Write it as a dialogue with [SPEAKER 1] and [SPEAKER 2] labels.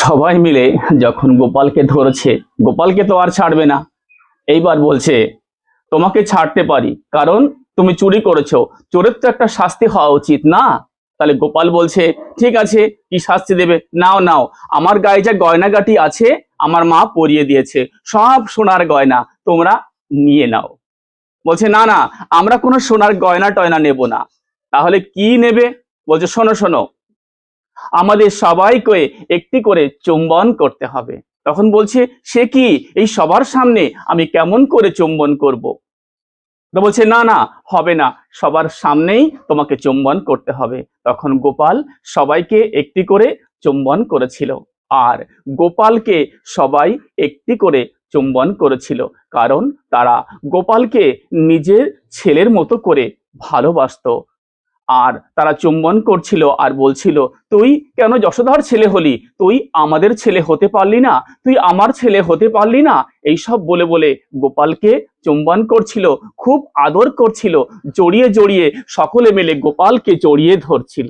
[SPEAKER 1] সবাই মিলে যখন গোপালকে ধরেছে, গোপালকে তো আর ছাড়বে না। এইবার বলছে তোমাকে ছাড়তে পারি, কারণ তুমি চুরি করেছো, চোরের তো একটা শাস্তি হওয়া উচিত না? তাহলে গোপাল বলছে ঠিক আছে, কি শাস্তি দেবে? নাও নাও, আমার গায়ে যা গয়নাগাটি আছে আমার মা পরিয়ে দিয়েছে, সব সোনার গয়না তোমরা নিয়ে নাও। বলছে না না, আমরা কোনো সোনার গয়না টয়না নেব না। তাহলে কি নেবে? বলছে শোনো শোনো, আমাদের সবাইকে একটি করে চুম্বন করতে হবে। তখন বলছে সে কি, এই সবার সামনে আমি কেমন করে চুম্বন করব? তো বলছে না না, হবে না, সবার সামনেই তোমাকে চুম্বন করতে হবে। তখন গোপাল সবাইকে একটি করে চুম্বন করেছিল। আর গোপালকে সবাই একটি করে চুম্বন করেছিল, কারণ তারা গোপালকে নিজের ছেলের মতো করে ভালোবাসতো। আর তারা চুম্বন করছিল আর বলছিল তুই কেন যশোদার ছেলে হলি, তুই আমাদের ছেলে হতে পারলি না, তুই আমার ছেলে হতে পারলি না, এইসব বলে বলে গোপালকে চুম্বন করছিল, খুব আদর করছিল, জড়িয়ে জড়িয়ে সকলে মিলে গোপালকে জড়িয়ে ধরছিল।